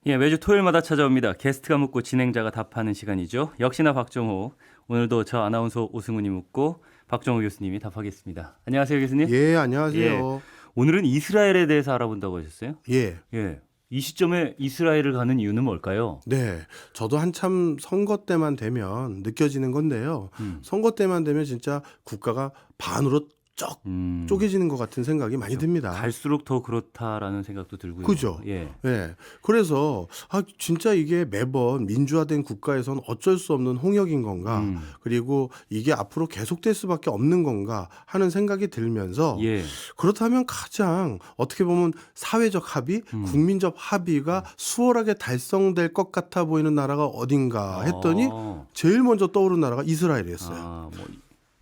예, 매주 토요일마다 찾아옵니다. 게스트가 묻고 진행자가 답하는 시간이죠. 역시나 박정호. 오늘도 저 아나운서 오승훈이 묻고 박정호 교수님이 답하겠습니다. 안녕하세요, 교수님. 예, 예, 안녕하세요. 오늘은 이스라엘에 대해서 알아본다고 하셨어요? 예, 예. 이 시점에 이스라엘을 가는 이유는 뭘까요? 네. 저도 한참 선거 때만 되면 느껴지는 건데요. 선거 때만 되면 진짜 국가가 반으로 쪼개지는 것 같은 생각이 많이 듭니다. 갈수록 더 그렇다라는 생각도 들고요. 그죠? 예. 네. 그래서 진짜 이게 매번 민주화된 국가에선 어쩔 수 없는 홍역인 건가? 그리고 이게 앞으로 계속될 수밖에 없는 건가 하는 생각이 들면서 예. 그렇다면 가장 어떻게 보면 사회적 합의, 국민적 합의가 수월하게 달성될 것 같아 보이는 나라가 어딘가 했더니 제일 먼저 떠오른 나라가 이스라엘이었어요. 뭐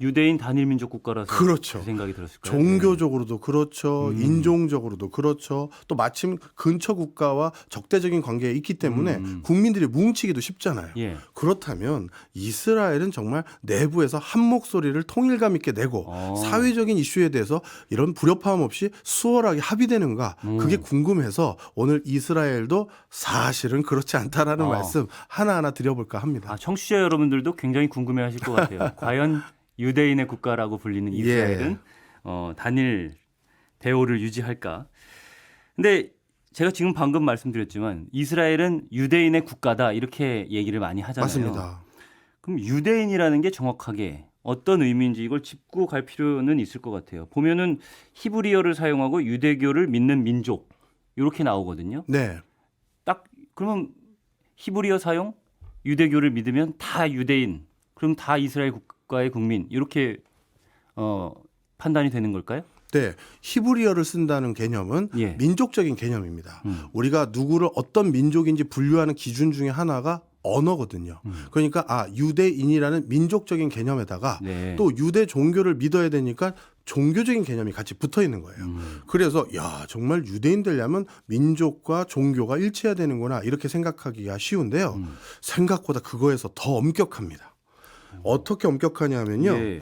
유대인 단일 민족 국가라서 그렇죠. 그 생각이 들었을까요? 종교적으로도 그렇죠. 인종적으로도 그렇죠. 또 마침 근처 국가와 적대적인 관계에 있기 때문에 국민들이 뭉치기도 쉽잖아요. 예. 그렇다면 이스라엘은 정말 내부에서 한 목소리를 통일감 있게 내고 사회적인 이슈에 대해서 이런 불협화음 없이 수월하게 합의되는가 그게 궁금해서 오늘 이스라엘도 사실은 그렇지 않다라는 말씀 하나하나 드려볼까 합니다. 청취자 여러분들도 굉장히 궁금해하실 것 같아요. 과연 유대인의 국가라고 불리는 이스라엘은 단일 대오를 유지할까? 근데 제가 지금 방금 말씀드렸지만 이스라엘은 유대인의 국가다 이렇게 얘기를 많이 하잖아요. 맞습니다. 그럼 유대인이라는 게 정확하게 어떤 의미인지 이걸 짚고 갈 필요는 있을 것 같아요. 보면은 히브리어를 사용하고 유대교를 믿는 민족 이렇게 나오거든요. 네. 딱 그러면 히브리어 사용, 유대교를 믿으면 다 유대인, 그럼 다 이스라엘 국가의 국민 이렇게 판단이 되는 걸까요? 네, 히브리어를 쓴다는 개념은 예. 민족적인 개념입니다. 우리가 누구를 어떤 민족인지 분류하는 기준 중에 하나가 언어거든요. 그러니까 유대인이라는 민족적인 개념에다가 네. 또 유대 종교를 믿어야 되니까 종교적인 개념이 같이 붙어 있는 거예요. 그래서 정말 유대인 되려면 민족과 종교가 일치해야 되는구나 이렇게 생각하기가 쉬운데요. 생각보다 그거에서 더 엄격합니다. 어떻게 엄격하냐면요. 예.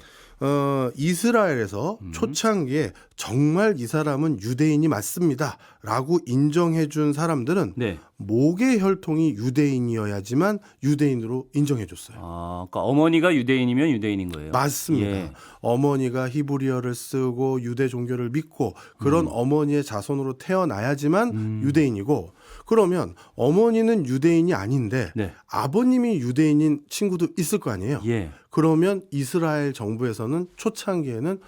이스라엘에서 초창기에 정말 이 사람은 유대인이 맞습니다 라고 인정해 준 사람들은 네. 목의 혈통이 유대인이어야지만 유대인으로 인정해 줬어요. 그러니까 어머니가 유대인이면 유대인인 거예요. 맞습니다. 예. 어머니가 히브리어를 쓰고 유대 종교를 믿고 그런 어머니의 자손으로 태어나야지만 유대인이고, 그러면 어머니는 유대인이 아닌데 네. 아버님이 유대인인 친구도 있을 거 아니에요. 예. 그러면 이스라엘 정부에서는 초창기에는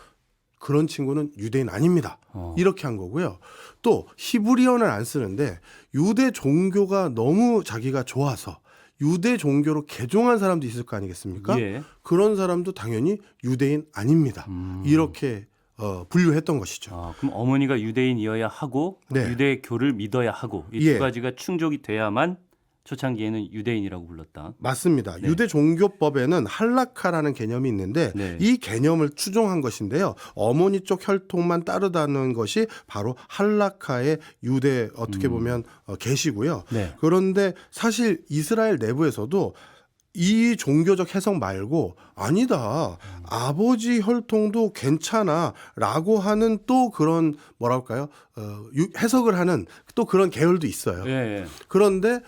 그런 친구는 유대인 아닙니다. 이렇게 한 거고요. 또 히브리어는 안 쓰는데 유대 종교가 너무 자기가 좋아서 유대 종교로 개종한 사람도 있을 거 아니겠습니까? 예. 그런 사람도 당연히 유대인 아닙니다. 이렇게 분류했던 것이죠. 그럼 어머니가 유대인이어야 하고 네. 유대교를 믿어야 하고 이 두 가지가 충족이 돼야만 초창기에는 유대인이라고 불렀다. 맞습니다. 네. 유대 종교법에는 할라카라는 개념이 있는데 네. 이 개념을 추종한 것인데요. 어머니 쪽 혈통만 따르다는 것이 바로 할라카의 유대 어떻게 보면 계시고요. 네. 그런데 사실 이스라엘 내부에서도 이 종교적 해석 말고 아니다. 아버지 혈통도 괜찮아 라고 하는 또 그런 뭐랄까요? 해석을 하는 또 그런 계열도 있어요. 예. 그런데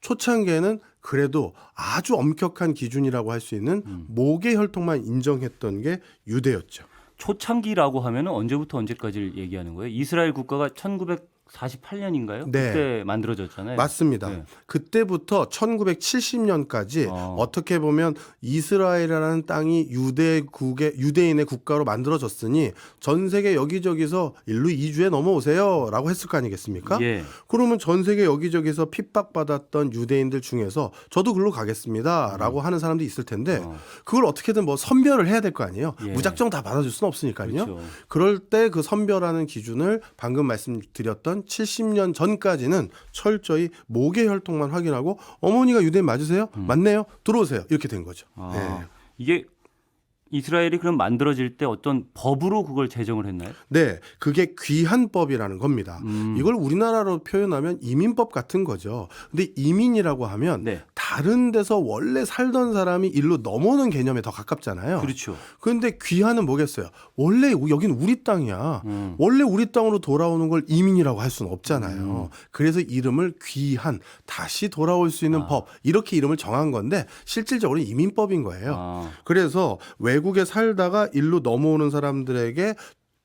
초창기에는 그래도 아주 엄격한 기준이라고 할 수 있는 목의 혈통만 인정했던 게 유대였죠. 초창기라고 하면 언제부터 언제까지를 얘기하는 거예요? 이스라엘 국가가 1948년인가요? 네. 그때 만들어졌잖아요. 맞습니다. 네. 그때부터 1970년까지 어떻게 보면 이스라엘이라는 땅이 유대인의 국가로 만들어졌으니 전 세계 여기저기서 일로 이주해 넘어오세요라고 했을 거 아니겠습니까? 예. 그러면 전 세계 여기저기서 핍박받았던 유대인들 중에서 저도 글로 가겠습니다라고 하는 사람도 있을 텐데 그걸 어떻게든 뭐 선별을 해야 될 거 아니에요. 예. 무작정 다 받아줄 수는 없으니까요. 그렇죠. 그럴 때 그 선별하는 기준을 방금 말씀드렸던 70년 전까지는 철저히 목의 혈통만 확인하고 어머니가 유대인 맞으세요? 맞네요. 들어오세요. 이렇게 된 거죠. 네. 이게 이스라엘이 그럼 만들어질 때 어떤 법으로 그걸 제정을 했나요? 네, 그게 귀한법이라는 겁니다. 이걸 우리나라로 표현하면 이민법 같은 거죠. 근데 이민이라고 하면 네. 다른 데서 원래 살던 사람이 일로 넘어오는 개념에 더 가깝잖아요. 그렇죠. 그런데 귀한은 뭐겠어요? 원래 여기는 우리 땅이야. 원래 우리 땅으로 돌아오는 걸 이민이라고 할 수는 없잖아요. 그래서 이름을 귀한, 다시 돌아올 수 있는 법, 이렇게 이름을 정한 건데 실질적으로는 이민법인 거예요. 그래서 외국에 살다가 일로 넘어오는 사람들에게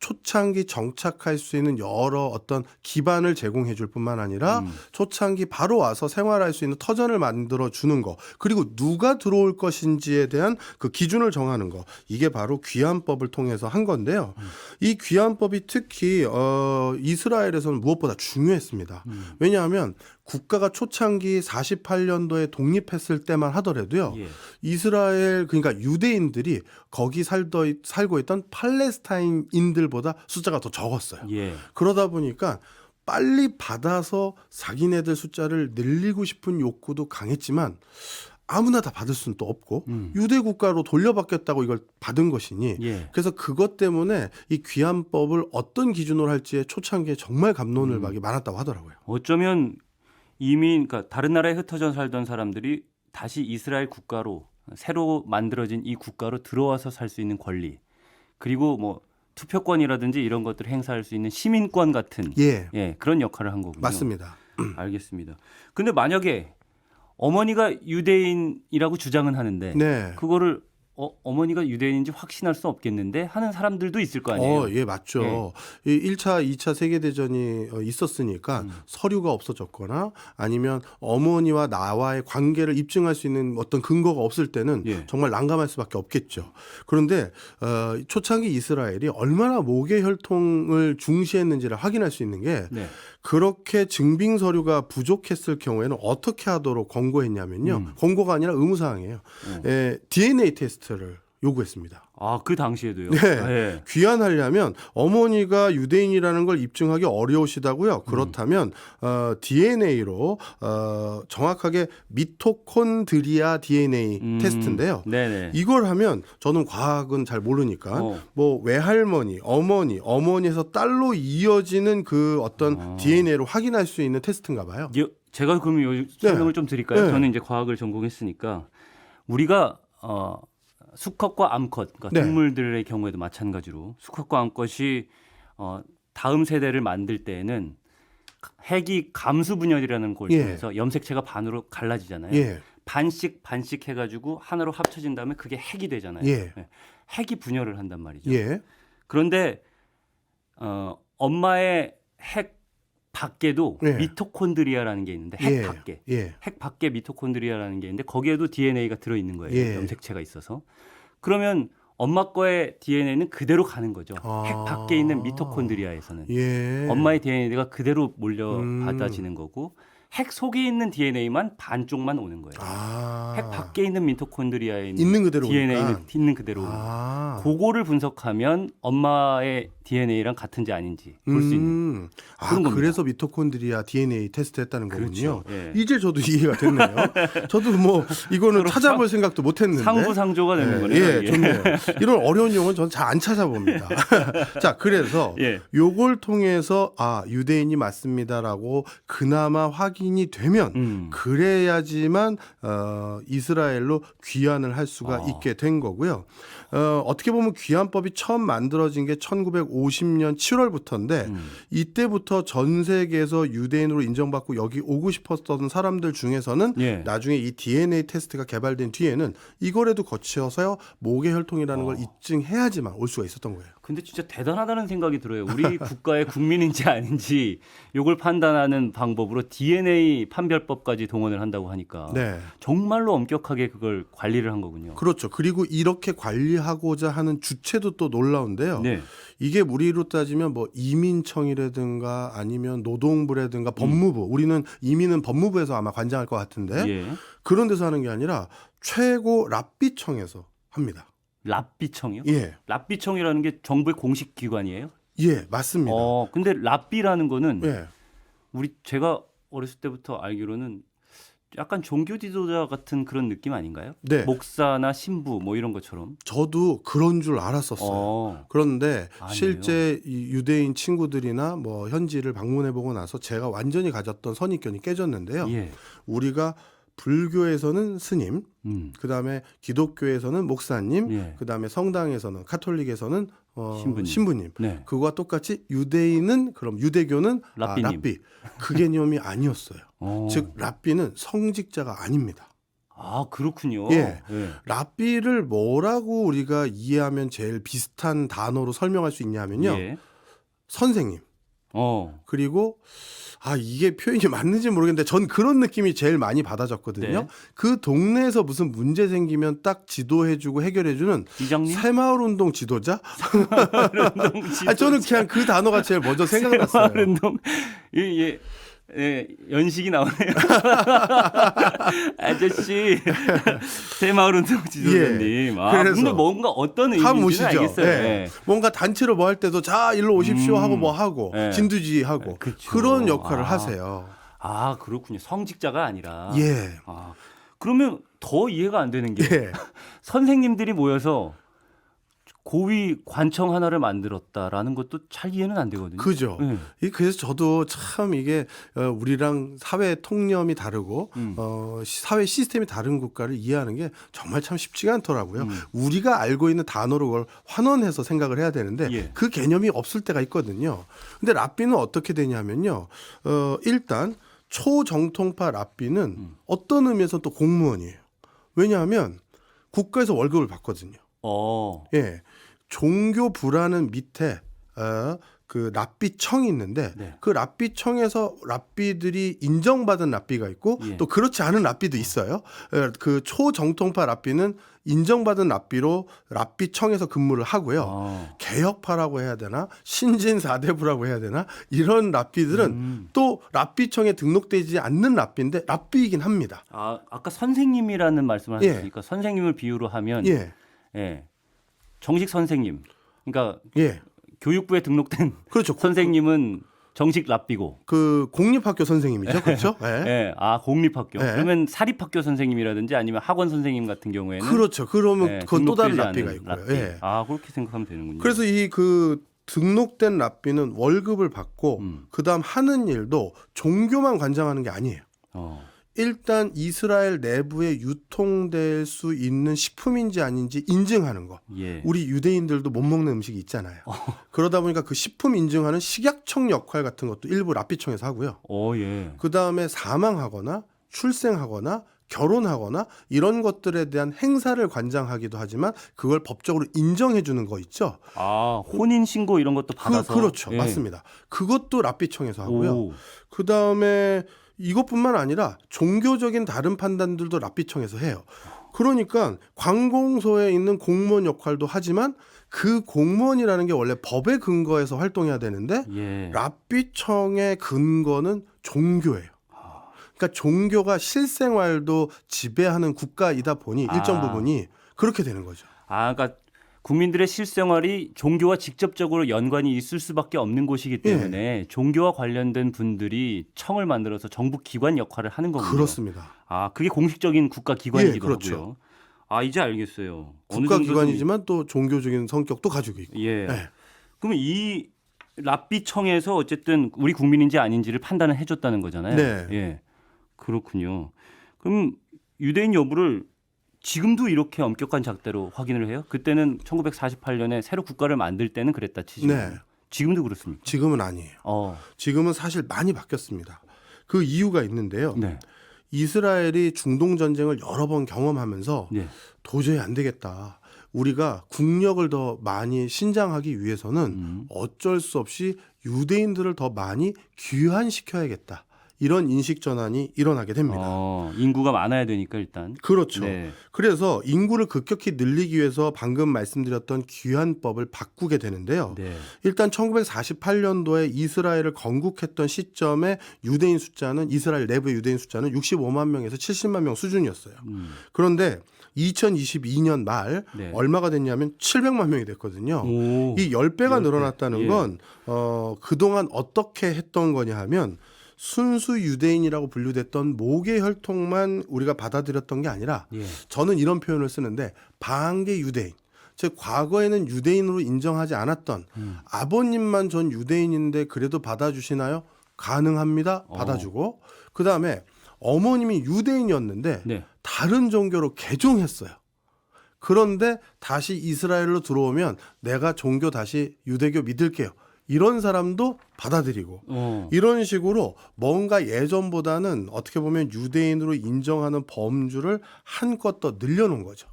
초창기 정착할 수 있는 여러 어떤 기반을 제공해 줄 뿐만 아니라 초창기 바로 와서 생활할 수 있는 터전을 만들어 주는 거, 그리고 누가 들어올 것인지에 대한 그 기준을 정하는 거, 이게 바로 귀환법을 통해서 한 건데요. 이 귀환법이 특히 이스라엘에서는 무엇보다 중요했습니다. 왜냐하면 국가가 초창기 48년도에 독립했을 때만 하더라도요. 예. 이스라엘, 그러니까 유대인들이 거기 살고 있던 팔레스타인인들보다 숫자가 더 적었어요. 예. 그러다 보니까 빨리 받아서 자기네들 숫자를 늘리고 싶은 욕구도 강했지만 아무나 다 받을 수는 또 없고 유대 국가로 돌려받겠다고 이걸 받은 것이니 예. 그래서 그것 때문에 이 귀환법을 어떤 기준으로 할지에 초창기에 정말 갑론을박이 많았다고 하더라고요. 어쩌면 이민, 그러니까 다른 나라에 흩어져 살던 사람들이 다시 이스라엘 국가로 새로 만들어진 이 국가로 들어와서 살 수 있는 권리, 그리고 뭐 투표권이라든지 이런 것들을 행사할 수 있는 시민권 같은 예, 그런 역할을 한 거군요. 맞습니다. 알겠습니다. 근데 만약에 어머니가 유대인이라고 주장은 하는데 네. 그거를 어머니가 유대인인지 확신할 수 없겠는데 하는 사람들도 있을 거 아니에요. 예, 맞죠. 이 1차, 2차 세계대전이 있었으니까 서류가 없어졌거나 아니면 어머니와 나와의 관계를 입증할 수 있는 어떤 근거가 없을 때는 예. 정말 난감할 수밖에 없겠죠. 그런데 초창기 이스라엘이 얼마나 모계 혈통을 중시했는지를 확인할 수 있는 게 네. 그렇게 증빙 서류가 부족했을 경우에는 어떻게 하도록 권고했냐면요. 권고가 아니라 의무사항이에요. DNA 테스트를 요구했습니다. 아, 그 당시에도요. 네. 예. 귀환하려면 어머니가 유대인이라는 걸 입증하기 어려우시다고요. 그렇다면 DNA로 정확하게 미토콘드리아 DNA 테스트인데요. 네네. 이걸 하면 저는 과학은 잘 모르니까 뭐 외할머니, 어머니에서 딸로 이어지는 그 어떤 DNA를 확인할 수 있는 테스트인가 봐요. 제가 그럼 설명을 좀 드릴까요? 네. 저는 이제 과학을 전공했으니까 우리가 수컷과 암컷, 그러니까 네. 동물들의 경우에도 마찬가지로 수컷과 암컷이 다음 세대를 만들 때에는 핵이 감수 분열이라는 걸 예. 통해서 염색체가 반으로 갈라지잖아요. 예. 반씩 해가지고 하나로 합쳐진 다음에 그게 핵이 되잖아요. 예. 핵이 분열을 한단 말이죠. 예. 그런데 엄마의 핵 밖에도 예. 미토콘드리아라는 게 있는데 핵 예. 밖에 예. 핵 밖에 미토콘드리아라는 게 있는데 거기에도 DNA가 들어 있는 거예요. 예. 염색체가 있어서. 그러면 엄마 거의 DNA는 그대로 가는 거죠. 핵 밖에 있는 미토콘드리아에서는 예. 엄마의 DNA가 그대로 몰려 받아지는 거고 핵 속에 있는 DNA만 반쪽만 오는 거예요. 핵 밖에 있는 미토콘드리아에 있는 그대로 DNA는 오니까. 있는 그대로 오는 거예요. 그거를 분석하면 엄마의 DNA랑 같은지 아닌지 볼 수 있는 그런 겁니다. 그래서 미토콘드리아 DNA 테스트 했다는 거군요. 그렇죠. 예. 이제 저도 이해가 됐네요. 저도 뭐 이거는 찾아볼 생각도 못 했는데. 상부상조가 되는 거네요. 예, 이게. 좋네요. 이런 어려운 용어는 저는 잘 안 찾아봅니다. 자, 그래서 예. 요걸 통해서 유대인이 맞습니다라고 그나마 확인이 되면 그래야지만 이스라엘로 귀환을 할 수가 있게 된 거고요. 어떻게 보면 귀환법이 처음 만들어진 게 1950년 7월부터인데 이때부터 전 세계에서 유대인으로 인정받고 여기 오고 싶었던 사람들 중에서는 나중에 이 DNA 테스트가 개발된 뒤에는 이거라도 거쳐서요 모계 혈통이라는 걸 입증해야지만 올 수가 있었던 거예요. 근데 진짜 대단하다는 생각이 들어요. 우리 국가의 국민인지 아닌지 이걸 판단하는 방법으로 DNA 판별법까지 동원을 한다고 하니까 정말로 엄격하게 그걸 관리를 한 거군요. 그렇죠. 그리고 이렇게 관리하고자 하는 주체도 또 놀라운데요. 이게 우리로 따지면 뭐 이민청이라든가 아니면 노동부라든가 법무부, 우리는 이민은 법무부에서 아마 관장할 것 같은데 그런 데서 하는 게 아니라 최고 랍비청에서 합니다. 랍비청이요? 예. 랍비청이라는 게 정부의 공식 기관이에요? 예, 맞습니다. 근데 랍비라는 거는 예. 제가 어렸을 때부터 알기로는 약간 종교 지도자 같은 그런 느낌 아닌가요? 네. 목사나 신부 뭐 이런 것처럼. 저도 그런 줄 알았었어요. 그런데 아니에요. 실제 이 유대인 친구들이나 뭐 현지를 방문해 보고 나서 제가 완전히 가졌던 선입견이 깨졌는데요. 우리가 불교에서는 스님, 그다음에 기독교에서는 목사님, 예. 그다음에 성당에서는 카톨릭에서는 신부님. 네. 그거와 똑같이 유대인은 그럼 유대교는 랍비님. 랍비. 그 개념이 아니었어요. 즉 랍비는 성직자가 아닙니다. 아 그렇군요. 예. 예. 랍비를 뭐라고 우리가 이해하면 제일 비슷한 단어로 설명할 수 있냐면요. 예. 선생님. 그리고 이게 표현이 맞는지 모르겠는데 전 그런 느낌이 제일 많이 받아졌거든요. 네. 그 동네에서 무슨 문제 생기면 딱 지도해주고 해결해주는 이장님? 새마을운동 지도자? 새마을운동 지도자. 저는 그냥 그 단어가 제일 먼저 생각났어요. 새마을운동. 예, 연식이 나오네요. 아저씨 새마을운동 지도자님. 예. 그래서 근데 뭔가 어떤 의미인지는 알겠어요. 예. 예. 뭔가 단체로 뭐 할 때도 자 일로 오십시오 하고 뭐 하고 예. 진두지휘하고 그쵸. 그런 역할을 하세요. 아 그렇군요. 성직자가 아니라. 예. 그러면 더 이해가 안 되는 게 예. 선생님들이 모여서 고위 관청 하나를 만들었다라는 것도 잘 이해는 안 되거든요. 그죠. 그래서 저도 참 이게 우리랑 사회 통념이 다르고 사회 시스템이 다른 국가를 이해하는 게 정말 참 쉽지가 않더라고요. 우리가 알고 있는 단어로 그걸 환원해서 생각을 해야 되는데 예. 그 개념이 없을 때가 있거든요. 근데 랍비는 어떻게 되냐면요. 일단 초정통파 랍비는 어떤 의미에서 또 공무원이에요. 왜냐하면 국가에서 월급을 받거든요. 예, 종교부라는 밑에 그 랍비청이 있는데 네. 그 랍비청에서 랍비들이 인정받은 랍비가 있고 예. 또 그렇지 않은 랍비도 있어요. 그 초정통파 랍비는 인정받은 랍비로 랍비청에서 근무를 하고요. 개혁파라고 해야 되나 신진사대부라고 해야 되나 이런 랍비들은 또 랍비청에 등록되지 않는 랍비인데 랍비이긴 합니다. 아까 선생님이라는 말씀을 하셨으니까 선생님을 비유로 하면 예. 정식 선생님. 그러니까 교육부에 등록된 그렇죠. 선생님은 정식 랍비고. 그 공립학교 선생님이죠. 그렇죠? 예. 공립학교. 그러면 사립학교 선생님이라든지 아니면 학원 선생님 같은 경우에는 그렇죠. 그러면 그건 또 다른 랍비가 있고요. 랍비. 그렇게 생각하면 되는군요. 그래서 이 그 등록된 랍비는 월급을 받고 그다음 하는 일도 종교만 관장하는 게 아니에요. 일단 이스라엘 내부에 유통될 수 있는 식품인지 아닌지 인증하는 거. 예. 우리 유대인들도 못 먹는 음식이 있잖아요. 그러다 보니까 그 식품 인증하는 식약청 역할 같은 것도 일부 랍비청에서 하고요. 예. 그다음에 사망하거나 출생하거나 결혼하거나 이런 것들에 대한 행사를 관장하기도 하지만 그걸 법적으로 인정해 주는 거 있죠. 혼인 신고 이런 것도 받아서 그렇죠. 맞습니다. 그것도 랍비청에서 하고요. 그다음에 이것뿐만 아니라 종교적인 다른 판단들도 랍비청에서 해요. 그러니까 관공서에 있는 공무원 역할도 하지만 그 공무원이라는 게 원래 법에 근거해서 활동해야 되는데 랍비청의 근거는 종교예요. 그러니까 종교가 실생활도 지배하는 국가이다 보니 일정 부분이 그렇게 되는 거죠. 그러니까 국민들의 실생활이 종교와 직접적으로 연관이 있을 수밖에 없는 곳이기 때문에 종교와 관련된 분들이 청을 만들어서 정부 기관 역할을 하는 거군요. 그렇습니다. 그게 공식적인 국가 기관이기도 그렇죠. 하고요. 이제 알겠어요. 국가 기관이지만 또 종교적인 성격도 가지고 있고. 그러면 이 랍비청에서 어쨌든 우리 국민인지 아닌지를 판단을 해줬다는 거잖아요. 그렇군요. 그럼 유대인 여부를 지금도 이렇게 엄격한 잣대로 확인을 해요? 그때는 1948년에 새로 국가를 만들 때는 그랬다 치죠. 지금도 그렇습니까? 지금은 아니에요. 지금은 사실 많이 바뀌었습니다. 그 이유가 있는데요. 이스라엘이 중동 전쟁을 여러 번 경험하면서 도저히 안 되겠다. 우리가 국력을 더 많이 신장하기 위해서는 어쩔 수 없이 유대인들을 더 많이 귀환시켜야겠다. 이런 인식 전환이 일어나게 됩니다. 인구가 많아야 되니까 일단. 그렇죠. 그래서 인구를 급격히 늘리기 위해서 방금 말씀드렸던 귀환법을 바꾸게 되는데요. 일단 1948년도에 이스라엘을 건국했던 시점에 유대인 숫자는 이스라엘 내부의 유대인 숫자는 65만 명에서 70만 명 수준이었어요. 그런데 2022년 말 얼마가 됐냐면 700만 명이 됐거든요. 이 10배가 늘어났다는 건 그동안 어떻게 했던 거냐 하면 순수 유대인이라고 분류됐던 모계 혈통만 우리가 받아들였던 게 아니라 저는 이런 표현을 쓰는데 반계 유대인, 즉 과거에는 유대인으로 인정하지 않았던 아버님만 전 유대인인데 그래도 받아주시나요? 가능합니다. 받아주고 그다음에 어머님이 유대인이었는데 네. 다른 종교로 개종했어요. 그런데 다시 이스라엘로 들어오면 내가 종교 다시 유대교 믿을게요. 이런 사람도 받아들이고 이런 식으로 뭔가 예전보다는 어떻게 보면 유대인으로 인정하는 범주를 한껏 더 늘려놓은 거죠.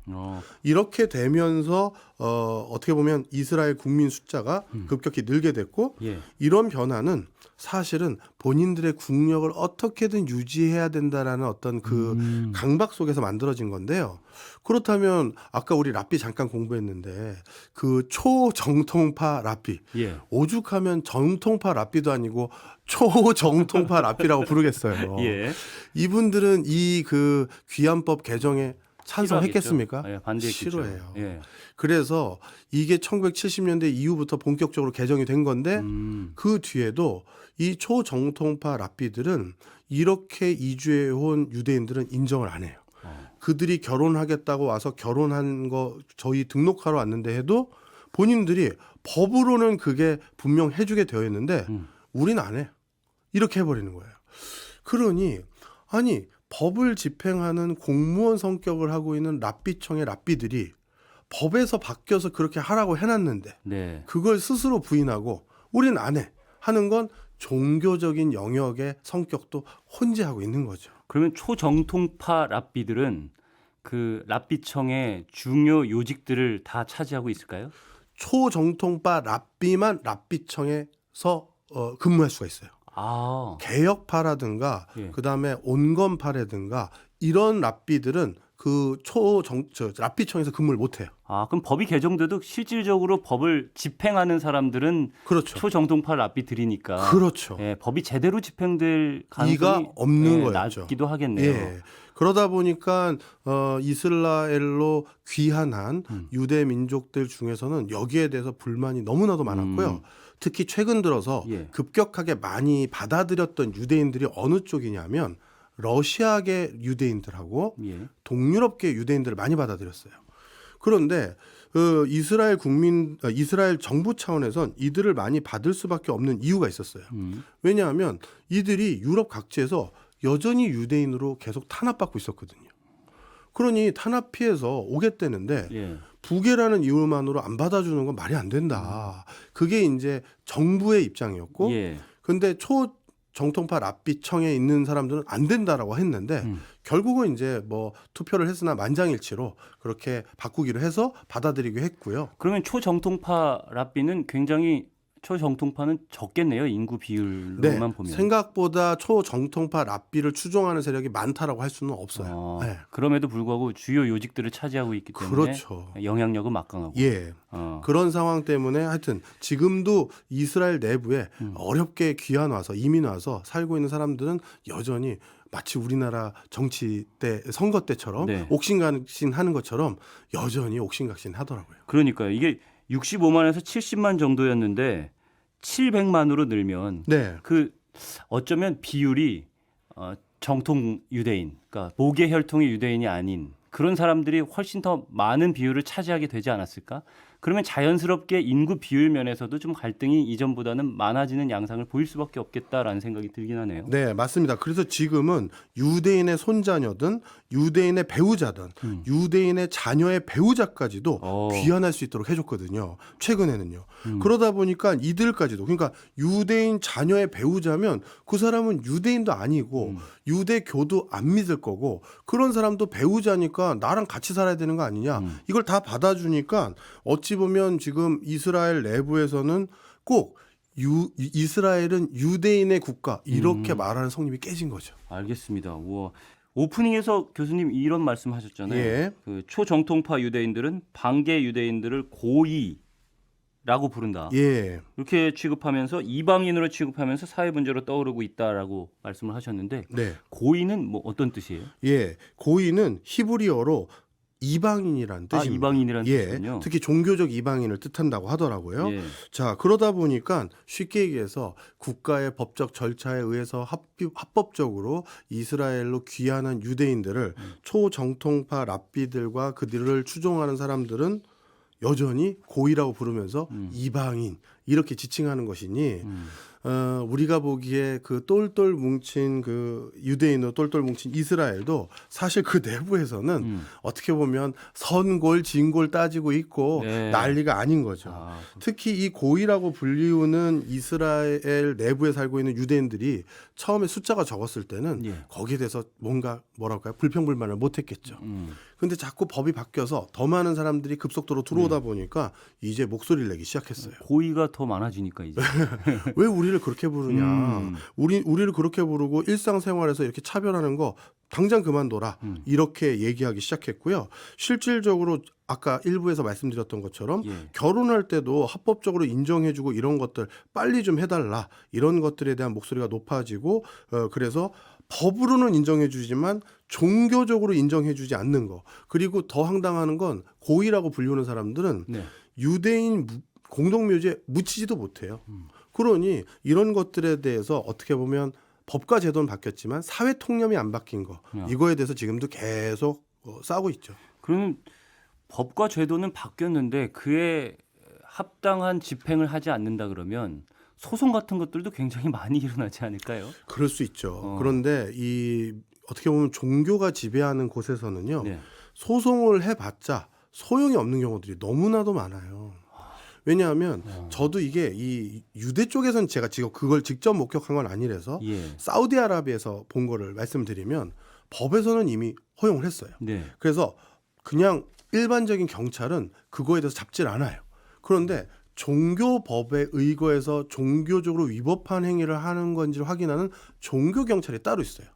이렇게 되면서 어떻게 보면 이스라엘 국민 숫자가 급격히 늘게 됐고 예. 이런 변화는 사실은 본인들의 국력을 어떻게든 유지해야 된다라는 어떤 그 강박 속에서 만들어진 건데요. 그렇다면 아까 우리 랍비 잠깐 공부했는데 그 초정통파 랍비 예. 오죽하면 정통파 랍비도 아니고 초정통파 랍비라고 부르겠어요. 예. 이분들은 이 그 귀환법 개정에 찬성했겠습니까? 예, 반대했겠죠. 싫어해요. 예. 그래서 이게 1970년대 이후부터 본격적으로 개정이 된 건데 그 뒤에도 이 초정통파 랍비들은 이렇게 이주해 온 유대인들은 인정을 안 해요. 그들이 결혼하겠다고 와서 결혼한 거 저희 등록하러 왔는데 해도 본인들이 법으로는 그게 분명 해주게 되어 있는데 우린 안 해. 이렇게 해버리는 거예요. 그러니 아니 법을 집행하는 공무원 성격을 하고 있는 랍비청의 랍비들이 법에서 바뀌어서 그렇게 하라고 해놨는데 네. 그걸 스스로 부인하고 우린 안 해 하는 건 종교적인 영역의 성격도 혼재하고 있는 거죠. 그러면 초정통파 랍비들은 그 랍비청의 중요 요직들을 다 차지하고 있을까요? 초정통파 랍비만 랍비청에서 근무할 수가 있어요. 아. 개혁파라든가 예. 그다음에 온건파라든가 이런 랍비들은 그 랍비청에서 근무를 못 해요. 아, 그럼 법이 개정돼도 실질적으로 법을 집행하는 사람들은 그렇죠. 초정통파 랍비들이니까. 그렇죠. 예, 법이 제대로 집행될 가능성이 이가 없는 거였죠. 낮기도 하겠네요. 예. 그러다 보니까 이스라엘로 귀환한 유대 민족들 중에서는 여기에 대해서 불만이 너무나도 많았고요. 특히 최근 들어서 예. 급격하게 많이 받아들였던 유대인들이 어느 쪽이냐면 러시아계 유대인들하고 예. 동유럽계 유대인들을 많이 받아들였어요. 그런데 이스라엘 정부 차원에선 이들을 많이 받을 수밖에 없는 이유가 있었어요. 왜냐하면 이들이 유럽 각지에서 여전히 유대인으로 계속 탄압받고 있었거든요. 그러니 탄압 피해서 오겠다는데 예. 부계라는 이유만으로 안 받아주는 건 말이 안 된다. 그게 이제 정부의 입장이었고, 예. 근데 초정통파 랍비청에 있는 사람들은 안 된다라고 했는데 결국은 이제 뭐 투표를 했으나 만장일치로 그렇게 바꾸기로 해서 받아들이기로 했고요. 그러면 초정통파 랍비는 굉장히 초정통파는 적겠네요. 인구 비율로만 네, 보면. 생각보다 초정통파 랍비를 추종하는 세력이 많다라고 할 수는 없어요. 네. 그럼에도 불구하고 주요 요직들을 차지하고 있기 때문에 그렇죠. 영향력은 막강하고. 예. 그런 상황 때문에 하여튼 지금도 이스라엘 내부에 어렵게 귀환 와서 이민 와서 살고 있는 사람들은 여전히 마치 우리나라 정치 때 선거 때처럼 네. 옥신각신 하는 것처럼 여전히 옥신각신 하더라고요. 그러니까요. 이게 65만에서 70만 정도였는데 700만으로 늘면 네. 그 어쩌면 비율이 정통 유대인, 그러니까 모계 혈통의 유대인이 아닌 그런 사람들이 훨씬 더 많은 비율을 차지하게 되지 않았을까? 그러면 자연스럽게 인구 비율 면에서도 좀 갈등이 이전보다는 많아지는 양상을 보일 수밖에 없겠다라는 생각이 들긴 하네요. 네, 맞습니다. 그래서 지금은 유대인의 손자녀든 유대인의 배우자든 유대인의 자녀의 배우자까지도 귀환할 수 있도록 해줬거든요. 최근에는요. 그러다 보니까 이들까지도 그러니까 유대인 자녀의 배우자면 그 사람은 유대인도 아니고 유대교도 안 믿을 거고 그런 사람도 배우자니까 나랑 같이 살아야 되는 거 아니냐. 이걸 다 받아주니까 어찌 보면 지금 이스라엘 내부에서는 꼭 이스라엘은 유대인의 국가 이렇게 말하는 성립이 깨진 거죠. 알겠습니다. 우와. 오프닝에서 교수님 이런 말씀하셨잖아요. 예. 그 초정통파 유대인들은 반개 유대인들을 고이라고 부른다. 예. 이렇게 취급하면서 이방인으로 취급하면서 사회 문제로 떠오르고 있다라고 말씀을 하셨는데 네. 고이는 뭐 어떤 뜻이에요? 예. 고이는 히브리어로 이방인이란 뜻입니다. 이방인이라는 뜻이군요. 예, 특히 종교적 이방인을 뜻한다고 하더라고요. 예. 자, 그러다 보니까 쉽게 얘기해서 국가의 법적 절차에 의해서 합법적으로 이스라엘로 귀환한 유대인들을 초정통파 랍비들과 그들을 추종하는 사람들은 여전히 고이라고 부르면서 이방인 이렇게 지칭하는 것이니 우리가 보기에 그 똘똘 뭉친 그 유대인으로 똘똘 뭉친 이스라엘도 사실 그 내부에서는 어떻게 보면 선골 진골 따지고 있고 네. 난리가 아닌 거죠. 아, 특히 이 고이라고 불리우는 이스라엘 내부에 살고 있는 유대인들이 처음에 숫자가 적었을 때는 예. 거기에 대해서 뭔가 뭐랄까요 불평불만을 못했겠죠. 근데 자꾸 법이 바뀌어서 더 많은 사람들이 급속도로 들어오다 보니까 이제 목소리를 내기 시작했어요. 고의가 더 많아지니까 이제. 왜 우리를 그렇게 부르냐? 음. 우리를 그렇게 부르고 일상생활에서 이렇게 차별하는 거 당장 그만둬라. 이렇게 얘기하기 시작했고요. 실질적으로 아까 일부에서 말씀드렸던 것처럼 예. 결혼할 때도 합법적으로 인정해주고 이런 것들 빨리 좀 해달라. 이런 것들에 대한 목소리가 높아지고 그래서 법으로는 인정해주지만 종교적으로 인정해주지 않는 거. 그리고 더 황당한 건 고의라고 불리우는 사람들은 네. 유대인 공동묘지에 묻히지도 못해요. 그러니 이런 것들에 대해서 어떻게 보면 법과 제도는 바뀌었지만 사회 통념이 안 바뀐 거. 이거에 대해서 지금도 계속 싸우고 있죠. 그러면 법과 제도는 바뀌었는데 그에 합당한 집행을 하지 않는다 그러면 소송 같은 것들도 굉장히 많이 일어나지 않을까요? 그럴 수 있죠. 그런데 이 어떻게 보면 종교가 지배하는 곳에서는요. 네. 소송을 해봤자 소용이 없는 경우들이 너무나도 많아요. 왜냐하면 저도 이게 이 유대 쪽에서는 제가 지금 그걸 직접 목격한 건 아니라서 예. 사우디아라비아에서 본 거를 말씀드리면 법에서는 이미 허용을 했어요. 네. 그래서 그냥 일반적인 경찰은 그거에 대해서 잡질 않아요. 그런데 종교법에 의거해서 종교적으로 위법한 행위를 하는 건지를 확인하는 종교 경찰이 따로 있어요.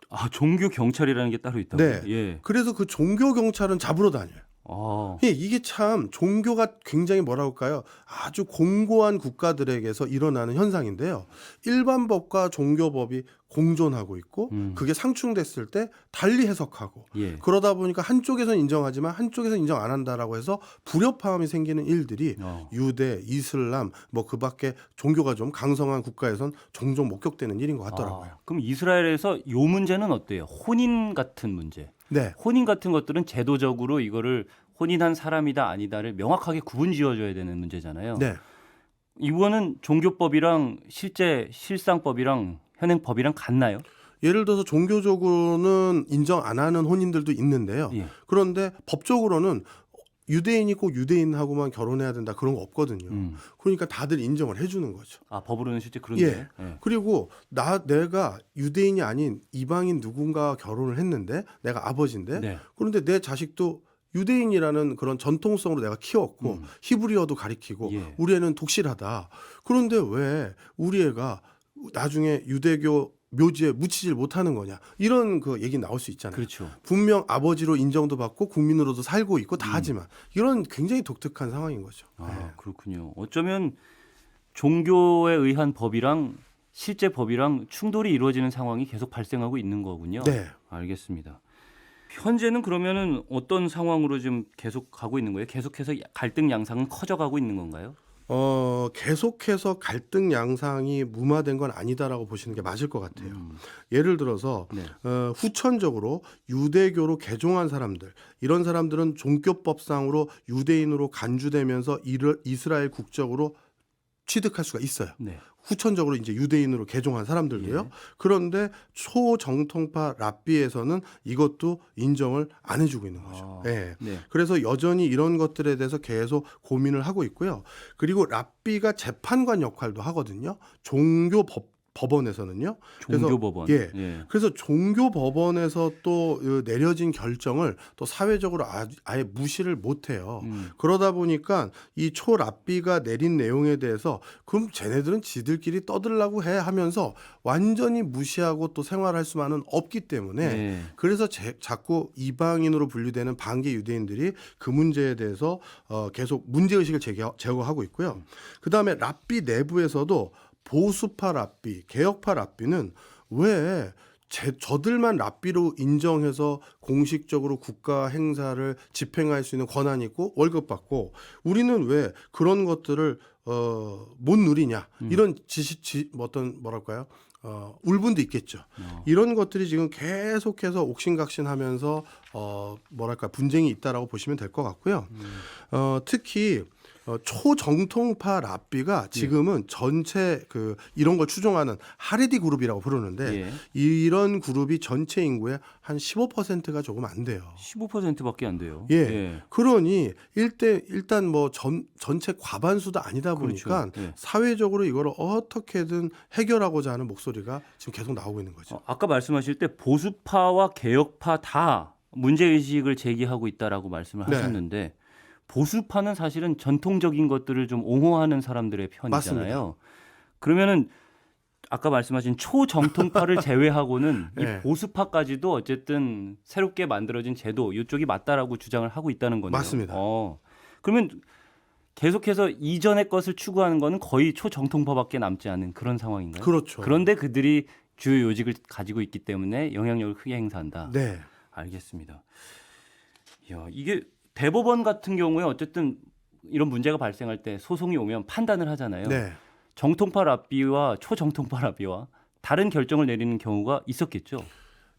아, 종교 경찰이라는 게 따로 있다고요? 네. 예. 그래서 그 종교 경찰은 잡으러 다녀요. 아. 이게 참 종교가 굉장히 뭐라 할까요? 아주 공고한 국가들에게서 일어나는 현상인데요. 일반 법과 종교법이 공존하고 있고 그게 상충됐을 때 달리 해석하고 예. 그러다 보니까 한쪽에서는 인정하지만 한쪽에서는 인정 안 한다라고 해서 불협화음이 생기는 일들이 유대, 이슬람 뭐 그밖에 종교가 좀 강성한 국가에선 종종 목격되는 일인 것 같더라고요. 아, 그럼 이스라엘에서 요 문제는 어때요? 혼인 같은 문제. 네. 혼인 같은 것들은 제도적으로 이거를 혼인한 사람이다 아니다를 명확하게 구분 지어줘야 되는 문제잖아요. 네. 이거는 종교법이랑 실제 실상법이랑 현행법이랑 같나요? 예를 들어서 종교적으로는 인정 안 하는 혼인들도 있는데요. 예. 그런데 법적으로는 유대인이 꼭 유대인하고만 결혼해야 된다 그런 거 없거든요. 그러니까 다들 인정을 해주는 거죠. 아, 법으로는 실제 그런데. 예. 그리고 내가 유대인이 아닌 이방인 누군가와 결혼을 했는데 내가 아버지인데 네. 그런데 내 자식도 유대인이라는 그런 전통성으로 내가 키웠고 히브리어도 가리키고 예. 우리 애는 독실하다. 그런데 왜 우리 애가 나중에 유대교 묘지에 묻히질 못하는 거냐 이런 그 얘기 나올 수 있잖아요. 그렇죠. 분명 아버지로 인정도 받고 국민으로도 살고 있고 다 하지만 이런 굉장히 독특한 상황인 거죠. 아, 그렇군요. 어쩌면 종교에 의한 법이랑 실제 법이랑 충돌이 이루어지는 상황이 계속 발생하고 있는 거군요. 네. 알겠습니다. 현재는 그러면은 어떤 상황으로 좀 계속 가고 있는 거예요? 계속해서 갈등 양상은 커져가고 있는 건가요? 계속해서 갈등 양상이 무마된 건 아니다라고 보시는 게 맞을 것 같아요. 예를 들어서 네. 후천적으로 유대교로 개종한 사람들, 이런 사람들은 종교법상으로 유대인으로 간주되면서 이스라엘 국적으로 취득할 수가 있어요. 네. 후천적으로 이제 유대인으로 개종한 사람들도요. 예. 그런데 초정통파 랍비에서는 이것도 인정을 안 해주고 있는 거죠. 아, 네. 네. 그래서 여전히 이런 것들에 대해서 계속 고민을 하고 있고요. 그리고 랍비가 재판관 역할도 하거든요. 법원에서는요. 그래서 종교법원. 예. 그래서 종교법원에서 또 내려진 결정을 또 사회적으로 아예 무시를 못해요. 그러다 보니까 이 초랍비가 내린 내용에 대해서 그럼 쟤네들은 지들끼리 떠들라고 해 하면서 완전히 무시하고 또 생활할 수만은 없기 때문에 네. 그래서 자꾸 이방인으로 분류되는 반개 유대인들이 그 문제에 대해서 계속 문제의식을 제거하고 있고요. 그다음에 랍비 내부에서도 보수파 랍비, 개혁파 랍비는 왜 저들만 랍비로 인정해서 공식적으로 국가 행사를 집행할 수 있는 권한이 있고 월급 받고 우리는 왜 그런 것들을 못 누리냐 이런 어떤 뭐랄까요 울분도 있겠죠. 이런 것들이 지금 계속해서 옥신각신하면서 뭐랄까 분쟁이 있다라고 보시면 될 것 같고요. 특히 초정통파 랍비가 지금은 전체 그 이런 걸 추종하는 하레디 그룹이라고 부르는데 예. 이런 그룹이 전체 인구의 한 15%가 조금 안 돼요. 15%밖에 안 돼요. 예. 그러니 일단 뭐 전체 과반수도 아니다 보니까 그렇죠. 예. 사회적으로 이걸 어떻게든 해결하고자 하는 목소리가 지금 계속 나오고 있는 거죠. 아까 말씀하실 때 보수파와 개혁파 다 문제의식을 제기하고 있다라고 말씀을 네. 하셨는데 보수파는 사실은 전통적인 것들을 좀 옹호하는 사람들의 편이잖아요. 맞습니다. 그러면은 아까 말씀하신 초정통파를 제외하고는 네. 이 보수파까지도 어쨌든 새롭게 만들어진 제도 이쪽이 맞다라고 주장을 하고 있다는 거네요. 맞습니다. 그러면 계속해서 이전의 것을 추구하는 거는 거의 초정통파밖에 남지 않은 그런 상황인가요? 그렇죠. 그런데 그들이 주요 요직을 가지고 있기 때문에 영향력을 크게 행사한다. 네. 알겠습니다. 이야, 이게 대법원 같은 경우에 어쨌든 이런 문제가 발생할 때 소송이 오면 판단을 하잖아요. 네. 정통파 랍비와 초정통파 랍비와 다른 결정을 내리는 경우가 있었겠죠.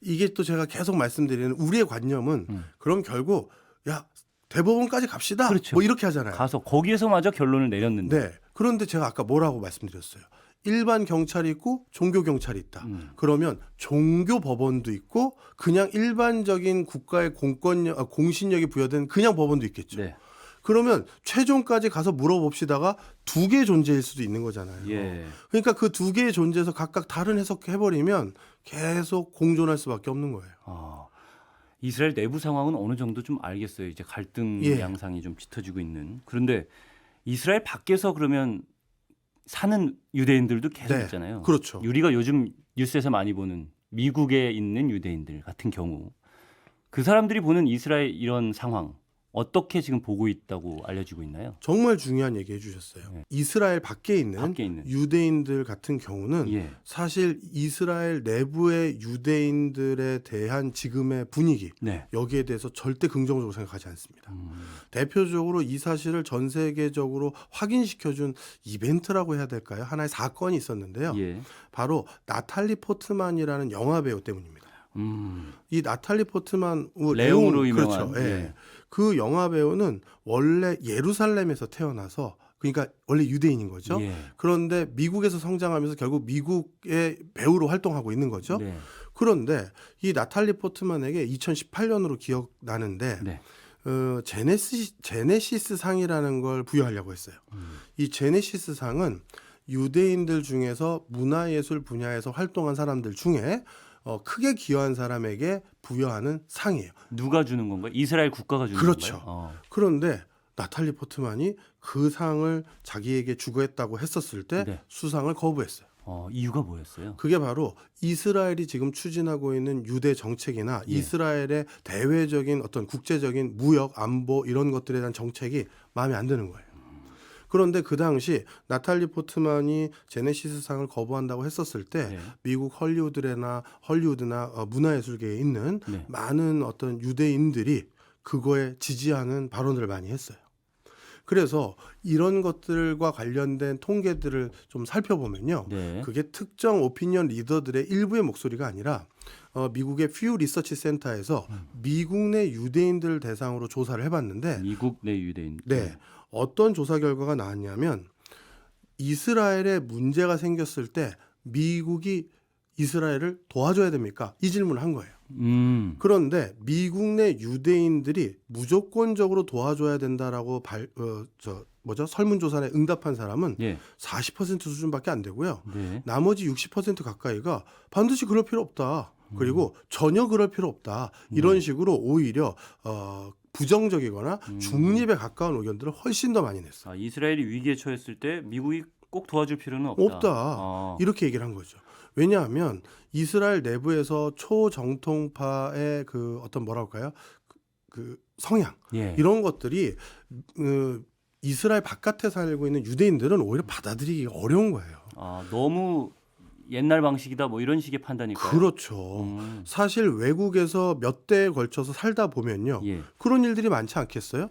이게 또 제가 계속 말씀드리는 우리의 관념은 그럼 결국 야 대법원까지 갑시다. 그렇죠. 뭐 이렇게 하잖아요. 가서 거기에서마저 결론을 내렸는데. 네. 그런데 제가 아까 뭐라고 말씀드렸어요. 일반 경찰이 있고 종교 경찰이 있다. 그러면 종교 법원도 있고 그냥 일반적인 국가의 공신력이 부여된 그냥 법원도 있겠죠. 네. 그러면 최종까지 가서 물어봅시다가 두 개의 존재일 수도 있는 거잖아요. 예. 그러니까 그 두 개의 존재에서 각각 다른 해석해버리면 계속 공존할 수밖에 없는 거예요. 이스라엘 내부 상황은 어느 정도 좀 알겠어요. 이제 갈등 예. 양상이 좀 짙어지고 있는. 그런데 이스라엘 밖에서 그러면 사는 유대인들도 계속 네. 있잖아요. 그렇죠. 우리가 요즘 뉴스에서 많이 보는 미국에 있는 유대인들 같은 경우 그 사람들이 보는 이스라엘 이런 상황 어떻게 지금 보고 있다고 알려지고 있나요? 정말 중요한 얘기 해주셨어요. 네. 이스라엘 밖에 있는 유대인들 같은 경우는 예. 사실 이스라엘 내부의 유대인들에 대한 지금의 분위기 네. 여기에 대해서 절대 긍정적으로 생각하지 않습니다. 대표적으로 이 사실을 전 세계적으로 확인시켜준 이벤트라고 해야 될까요? 하나의 사건이 있었는데요. 예. 바로 나탈리 포트만이라는 영화 배우 때문입니다. 이 나탈리 포트만 레옹으로 유명한. 그렇죠. 예. 그 영화 배우는 원래 예루살렘에서 태어나서 그러니까 원래 유대인인 거죠. 예. 그런데 미국에서 성장하면서 결국 미국의 배우로 활동하고 있는 거죠. 네. 그런데 이 나탈리 포트만에게 2018년으로 기억나는데 네. 제네시스 상이라는 걸 부여하려고 했어요. 이 제네시스 상은 유대인들 중에서 문화예술 분야에서 활동한 사람들 중에 크게 기여한 사람에게 부여하는 상이에요. 누가 주는 건가요? 이스라엘 국가가 주는 그렇죠. 건가요? 그런데 나탈리 포트만이 그 상을 자기에게 주고했다고 했었을 때 네. 수상을 거부했어요. 이유가 뭐였어요? 그게 바로 이스라엘이 지금 추진하고 있는 유대 정책이나 예. 이스라엘의 대외적인 어떤 국제적인 무역, 안보 이런 것들에 대한 정책이 마음에 안 드는 거예요. 그런데 그 당시 나탈리 포트만이 제네시스 상을 거부한다고 했었을 때 네. 미국 헐리우드나 문화예술계에 있는 네. 많은 어떤 유대인들이 그거에 지지하는 발언들을 많이 했어요. 그래서 이런 것들과 관련된 통계들을 좀 살펴보면요. 네. 그게 특정 오피니언 리더들의 일부의 목소리가 아니라 미국의 퓨 리서치 센터에서 미국 내 유대인들 대상으로 조사를 해봤는데 미국 내 유대인. 네. 어떤 조사 결과가 나왔냐면 이스라엘에 문제가 생겼을 때 미국이 이스라엘을 도와줘야 됩니까? 이 질문을 한 거예요. 그런데 미국 내 유대인들이 무조건적으로 도와줘야 된다라고 설문조사에 응답한 사람은 예. 40% 수준밖에 안 되고요. 네. 나머지 60% 가까이가 반드시 그럴 필요 없다. 그리고 전혀 그럴 필요 없다. 이런 식으로 오히려 부정적이거나 중립에 가까운 의견들을 훨씬 더 많이 냈어요. 이스라엘이 위기에 처했을 때 미국이 꼭 도와줄 필요는 없다. 없다. 이렇게 얘기를 한 거죠. 왜냐하면 이스라엘 내부에서 초정통파의 그 어떤 뭐랄까요? 그 성향 예. 이런 것들이 이스라엘 바깥에 살고 있는 유대인들은 오히려 받아들이기가 어려운 거예요. 너무 옛날 방식이다 뭐 이런 식의 판단일까요? 그렇죠. 사실 외국에서 몇 대에 걸쳐서 살다 보면요. 예. 그런 일들이 많지 않겠어요?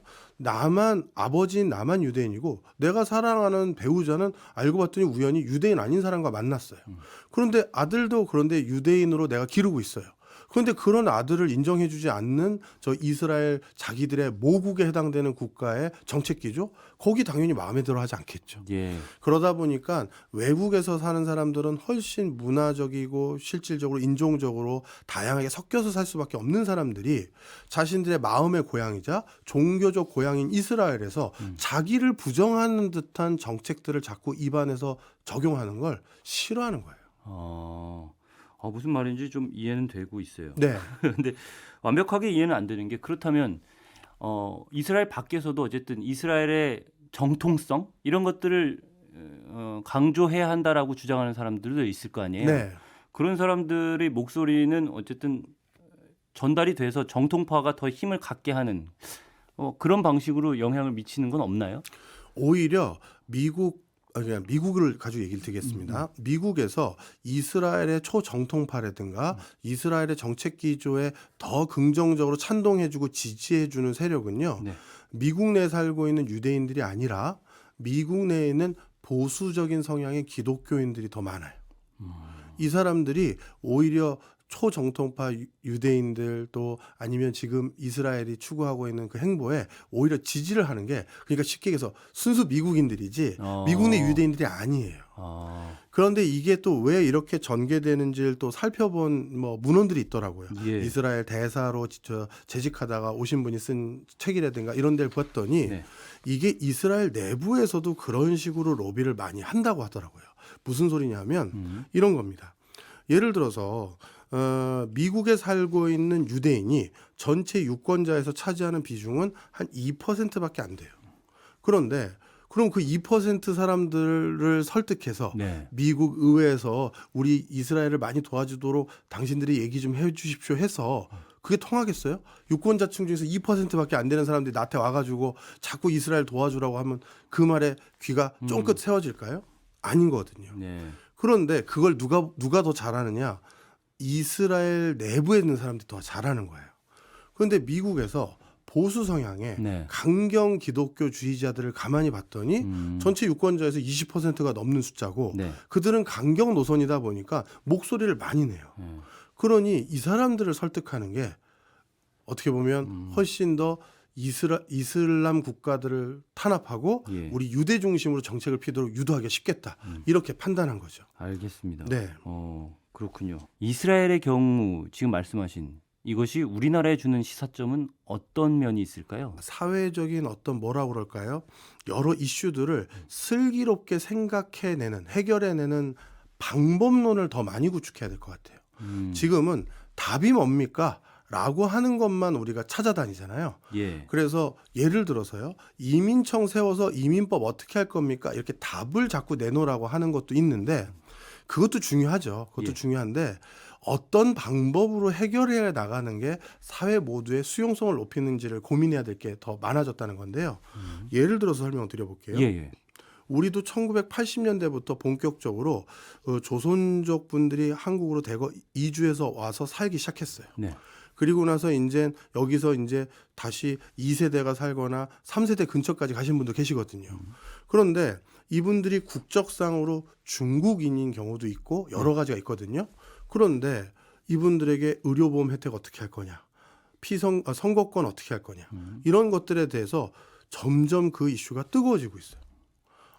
아버지인 나만 유대인이고 내가 사랑하는 배우자는 알고 봤더니 우연히 유대인 아닌 사람과 만났어요. 그런데 아들도 그런데 유대인으로 내가 기르고 있어요. 그런데 그런 아들을 인정해주지 않는 저 이스라엘 자기들의 모국에 해당되는 국가의 정책기조 거기 당연히 마음에 들어하지 않겠죠. 예. 그러다 보니까 외국에서 사는 사람들은 훨씬 문화적이고 실질적으로 인종적으로 다양하게 섞여서 살 수밖에 없는 사람들이 자신들의 마음의 고향이자 종교적 고향인 이스라엘에서 자기를 부정하는 듯한 정책들을 자꾸 입안에서 적용하는 걸 싫어하는 거예요. 무슨 말인지 좀 이해는 되고 있어요. 네. 근데 완벽하게 이해는 안 되는 게 그렇다면 이스라엘 밖에서도 어쨌든 이스라엘의 정통성 이런 것들을 강조해야 한다라고 주장하는 사람들도 있을 거 아니에요. 네. 그런 사람들의 목소리는 어쨌든 전달이 돼서 정통파가 더 힘을 갖게 하는 그런 방식으로 영향을 미치는 건 없나요? 오히려 그냥 미국을 가지고 얘기를 드리겠습니다. 미국에서 이스라엘의 초정통파라든가 이스라엘의 정책 기조에 더 긍정적으로 찬동해주고 지지해주는 세력은요. 네. 미국 내에 살고 있는 유대인들이 아니라 미국 내에 있는 보수적인 성향의 기독교인들이 더 많아요. 이 사람들이 오히려 초정통파 유대인들 또 아니면 지금 이스라엘이 추구하고 있는 그 행보에 오히려 지지를 하는 게 그러니까 쉽게 얘기해서 순수 미국인들이지 미국 내 유대인들이 아니에요. 그런데 이게 또 왜 이렇게 전개되는지를 또 살펴본 문헌들이 있더라고요. 예. 이스라엘 대사로 재직하다가 오신 분이 쓴 책이라든가 이런 데를 봤더니 네. 이게 이스라엘 내부에서도 그런 식으로 로비를 많이 한다고 하더라고요. 무슨 소리냐면 이런 겁니다. 예를 들어서 미국에 살고 있는 유대인이 전체 유권자에서 차지하는 비중은 한 2%밖에 안 돼요. 그런데 그럼 그 2% 사람들을 설득해서 네. 미국 의회에서 우리 이스라엘을 많이 도와주도록 당신들이 얘기 좀 해주십시오 해서 그게 통하겠어요? 유권자층 중에서 2%밖에 안 되는 사람들이 나한테 와가지고 자꾸 이스라엘 도와주라고 하면 그 말에 귀가 쫑긋 세워질까요? 아닌 거거든요. 네. 그런데 그걸 누가 더 잘하느냐? 이스라엘 내부에 있는 사람들이 더 잘하는 거예요. 그런데 미국에서 보수 성향의 네. 강경 기독교주의자들을 가만히 봤더니 전체 유권자에서 20%가 넘는 숫자고 네. 그들은 강경 노선이다 보니까 목소리를 많이 내요. 그러니 이 사람들을 설득하는 게 어떻게 보면 훨씬 더 이슬람 국가들을 탄압하고 예. 우리 유대 중심으로 정책을 피도록 유도하기 쉽겠다. 이렇게 판단한 거죠. 알겠습니다. 네. 그렇군요. 이스라엘의 경우 지금 말씀하신 이것이 우리나라에 주는 시사점은 어떤 면이 있을까요? 사회적인 어떤 뭐라고 그럴까요? 여러 이슈들을 슬기롭게 생각해내는 해결해내는 방법론을 더 많이 구축해야 될 것 같아요. 지금은 답이 뭡니까? 라고 하는 것만 우리가 찾아다니잖아요. 예. 그래서 예를 들어서요. 이민청 세워서 이민법 어떻게 할 겁니까? 이렇게 답을 자꾸 내놓으라고 하는 것도 있는데 그것도 중요하죠. 그것도 예. 중요한데 어떤 방법으로 해결해 나가는 게 사회 모두의 수용성을 높이는지를 고민해야 될 게 더 많아졌다는 건데요. 예를 들어서 설명을 드려볼게요. 예. 우리도 1980년대부터 본격적으로 조선족 분들이 한국으로 대거 이주해서 와서 살기 시작했어요. 네. 그리고 나서 이제 여기서 이제 다시 2세대가 살거나 3세대 근처까지 가신 분도 계시거든요. 그런데 이분들이 국적상으로 중국인인 경우도 있고 여러 가지가 있거든요. 그런데 이분들에게 의료보험 혜택 어떻게 할 거냐, 선거권 어떻게 할 거냐, 이런 것들에 대해서 점점 그 이슈가 뜨거워지고 있어요.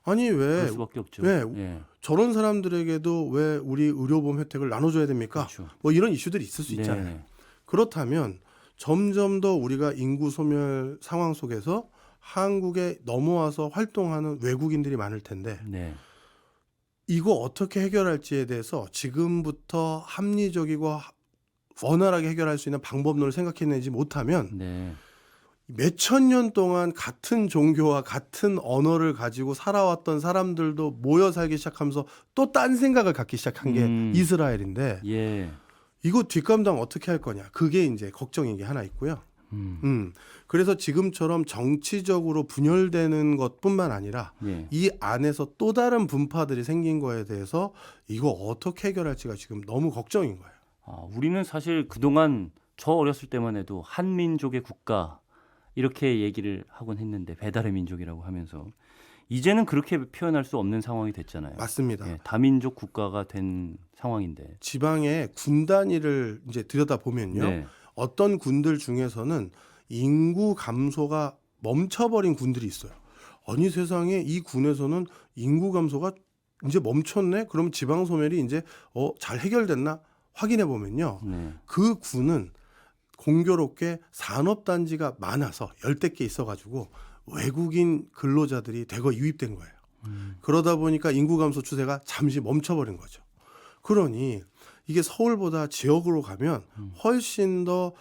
아니 그럴 수밖에 없죠. 왜 예. 저런 사람들에게도 왜 우리 의료보험 혜택을 나눠줘야 됩니까? 그렇죠. 뭐 이런 이슈들이 있을 수 있잖아요. 네. 그렇다면 점점 더 우리가 인구 소멸 상황 속에서 한국에 넘어와서 활동하는 외국인들이 많을 텐데 네. 이거 어떻게 해결할지에 대해서 지금부터 합리적이고 원활하게 해결할 수 있는 방법론을 생각해내지 못하면 네. 몇천 년 동안 같은 종교와 같은 언어를 가지고 살아왔던 사람들도 모여 살기 시작하면서 또 딴 생각을 갖기 시작한 게 이스라엘인데 예. 이거 뒷감당 어떻게 할 거냐. 그게 이제 걱정인 게 하나 있고요. 그래서 지금처럼 정치적으로 분열되는 것뿐만 아니라 예. 이 안에서 또 다른 분파들이 생긴 거에 대해서 이거 어떻게 해결할지가 지금 너무 걱정인 거예요. 우리는 사실 그동안 저 어렸을 때만 해도 한민족의 국가 이렇게 얘기를 하곤 했는데 배달의 민족이라고 하면서 이제는 그렇게 표현할 수 없는 상황이 됐잖아요. 맞습니다. 예, 다민족 국가가 된 상황인데. 지방의 군 단위를 이제 들여다 보면요. 네. 어떤 군들 중에서는 인구 감소가 멈춰버린 군들이 있어요. 아니 세상에 이 군에서는 인구 감소가 이제 멈췄네? 그럼 지방 소멸이 이제 잘 해결됐나? 확인해 보면요. 네. 그 군은 공교롭게 산업단지가 많아서 열대 개 있어가지고 외국인 근로자들이 대거 유입된 거예요. 그러다 보니까 인구 감소 추세가 잠시 멈춰버린 거죠. 그러니 이게 서울보다 지역으로 가면 훨씬 더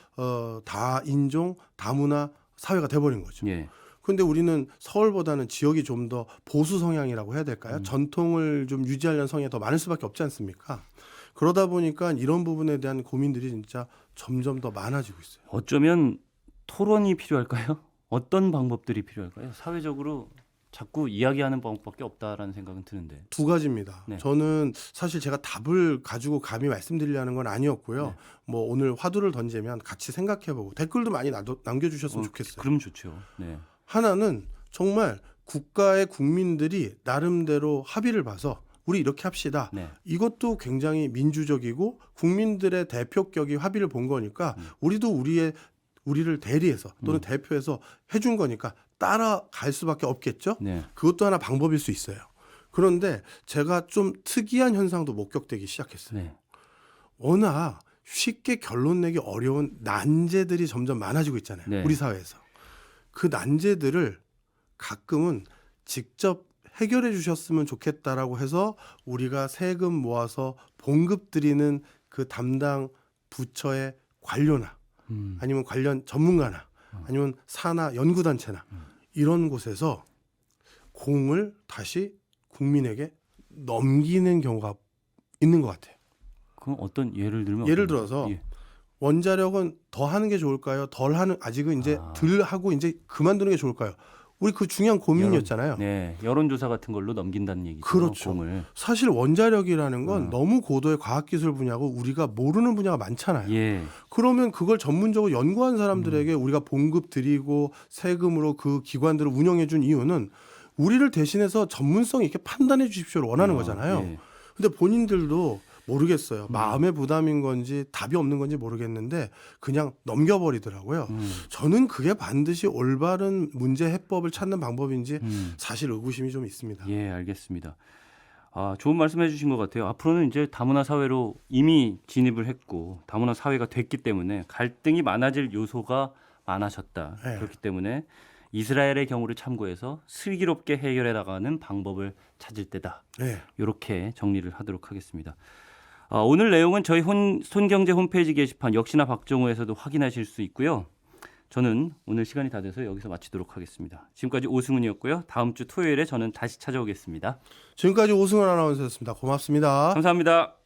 다인종, 다문화 사회가 돼버린 거죠. 예. 그런데 우리는 서울보다는 지역이 좀 더 보수 성향이라고 해야 될까요? 전통을 좀 유지하려는 성향이 더 많을 수밖에 없지 않습니까? 그러다 보니까 이런 부분에 대한 고민들이 진짜 점점 더 많아지고 있어요. 어쩌면 토론이 필요할까요? 어떤 방법들이 필요할까요? 사회적으로 자꾸 이야기하는 방법밖에 없다라는 생각은 드는데. 두 가지입니다. 네. 저는 사실 제가 답을 가지고 감히 말씀드리려는 건 아니었고요. 네. 뭐 오늘 화두를 던지면 같이 생각해보고 댓글도 많이 남겨주셨으면 좋겠어요. 그럼 좋죠. 네. 하나는 정말 국가의 국민들이 나름대로 합의를 봐서 우리 이렇게 합시다. 네. 이것도 굉장히 민주적이고 국민들의 대표격이 합의를 본 거니까 우리도 우리를 대리해서 또는 대표해서 해준 거니까 따라갈 수밖에 없겠죠. 네. 그것도 하나 방법일 수 있어요. 그런데 제가 좀 특이한 현상도 목격되기 시작했어요. 네. 워낙 쉽게 결론 내기 어려운 난제들이 점점 많아지고 있잖아요. 네. 우리 사회에서. 그 난제들을 가끔은 직접 해결해 주셨으면 좋겠다라고 해서 우리가 세금 모아서 봉급 드리는 그 담당 부처의 관료나 아니면 관련 전문가나 아니면 사나 연구단체나 이런 곳에서 공을 다시 국민에게 넘기는 경우가 있는 것 같아요. 그럼 어떤 예를 들면 예를 어떤 들어서 예. 원자력은 더 하는 게 좋을까요? 덜 하는 아직은 이제 덜 하고 이제 그만두는 게 좋을까요? 우리 그 중요한 고민이었잖아요. 네, 여론조사 같은 걸로 넘긴다는 얘기죠. 그렇죠. 공을. 사실 원자력이라는 건 너무 고도의 과학기술 분야고 우리가 모르는 분야가 많잖아요. 예. 그러면 그걸 전문적으로 연구한 사람들에게 우리가 봉급 드리고 세금으로 그 기관들을 운영해 준 이유는 우리를 대신해서 전문성 있게 판단해 주십시오를 원하는 거잖아요. 예. 근데 본인들도 모르겠어요. 마음의 부담인 건지 답이 없는 건지 모르겠는데 그냥 넘겨버리더라고요. 저는 그게 반드시 올바른 문제 해법을 찾는 방법인지 사실 의구심이 좀 있습니다. 예, 알겠습니다. 좋은 말씀해 주신 것 같아요. 앞으로는 이제 다문화 사회로 이미 진입을 했고 다문화 사회가 됐기 때문에 갈등이 많아질 요소가 많아졌다. 네. 그렇기 때문에 이스라엘의 경우를 참고해서 슬기롭게 해결해 나가는 방법을 찾을 때다. 네. 이렇게 정리를 하도록 하겠습니다. 오늘 내용은 저희 손경제 홈페이지 게시판 역시나 박정호에서도 확인하실 수 있고요. 저는 오늘 시간이 다 돼서 여기서 마치도록 하겠습니다. 지금까지 오승훈이었고요. 다음 주 토요일에 저는 다시 찾아오겠습니다. 지금까지 오승원 아나운서였습니다. 고맙습니다. 감사합니다.